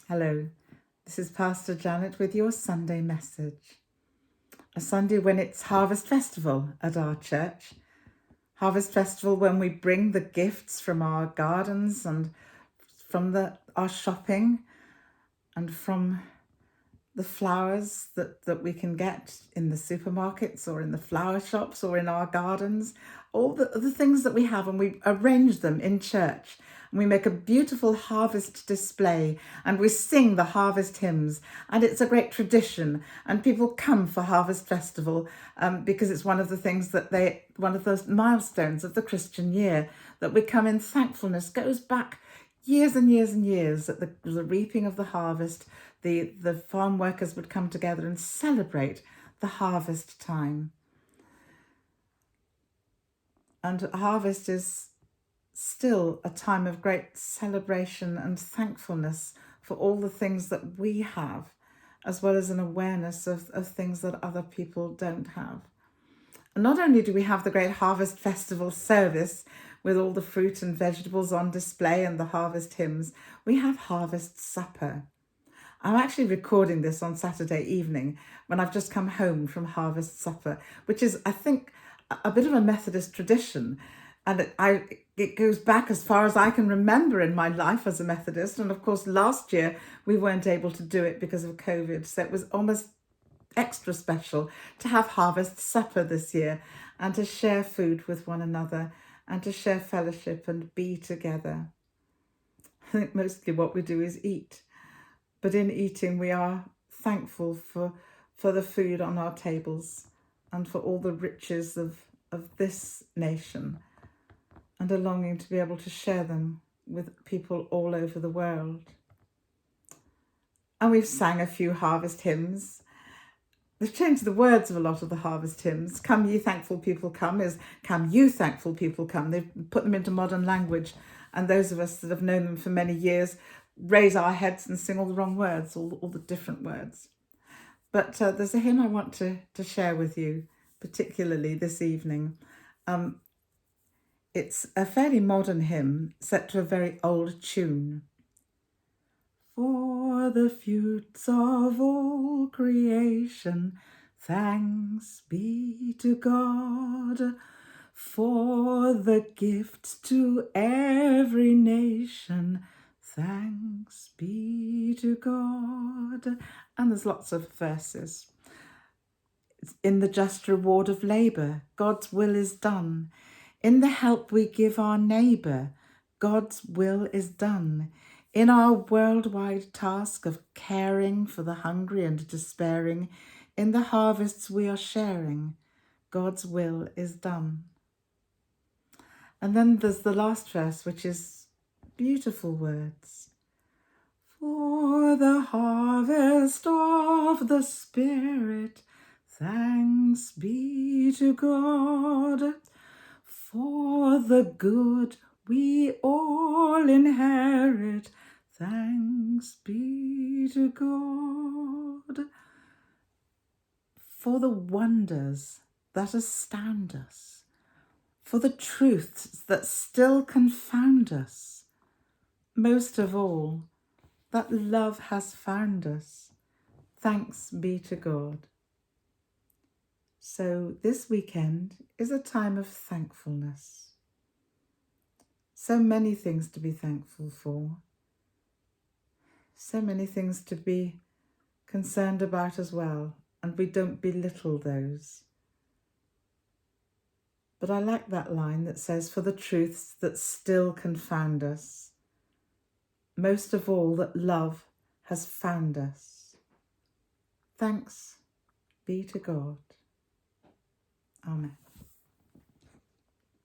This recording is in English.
Hello, this is Pastor Janet with your Sunday message. A Sunday when it's Harvest Festival at our church. Harvest Festival when we bring the gifts from our gardens and from our shopping and from the flowers that we can get in the supermarkets or in the flower shops or in our gardens, all the things that we have, and we arrange them in church. And we make a beautiful harvest display and we sing the harvest hymns, and it's a great tradition, and people come for Harvest Festival because it's one of the things one of those milestones of the Christian year, that we come in thankfulness, goes back years and years and years, at the reaping of the harvest. The farm workers would come together and celebrate the harvest time. And harvest is still a time of great celebration and thankfulness for all the things that we have, as well as an awareness of things that other people don't have. And not only do we have the great Harvest Festival service with all the fruit and vegetables on display and the harvest hymns, we have Harvest Supper. I'm actually recording this on Saturday evening when I've just come home from Harvest Supper, which is, I think, a bit of a Methodist tradition. And it goes back as far as I can remember in my life as a Methodist. And of course, last year we weren't able to do it because of COVID. So it was almost extra special to have Harvest Supper this year and to share food with one another and to share fellowship and be together. I think mostly what we do is eat. But in eating, we are thankful for the food on our tables and for all the riches of this nation, and a longing to be able to share them with people all over the world. And we've sang a few harvest hymns. They've changed the words of a lot of the harvest hymns. Come ye thankful people come is come you thankful people come. They've put them into modern language, and those of us that have known them for many years raise our heads and sing all the wrong words, all the different words. But there's a hymn I want to share with you, particularly this evening. It's a fairly modern hymn set to a very old tune. For the fruits of all creation, thanks be to God. For the gifts to every nation, thanks be to God. And there's lots of verses. In the just reward of labour, God's will is done. In the help we give our neighbour, God's will is done. In our worldwide task of caring for the hungry and despairing, in the harvests we are sharing, God's will is done. And then there's the last verse, which is beautiful words. For the harvest of the Spirit, thanks be to God. For the good we all inherit, thanks be to God. For the wonders that astound us, for the truths that still confound us, most of all, that love has found us, thanks be to God. So this weekend is a time of thankfulness. So many things to be thankful for. So many things to be concerned about as well, and we don't belittle those. But I like that line that says, for the truths that still confound us, most of all that love has found us. Thanks be to God. Amen.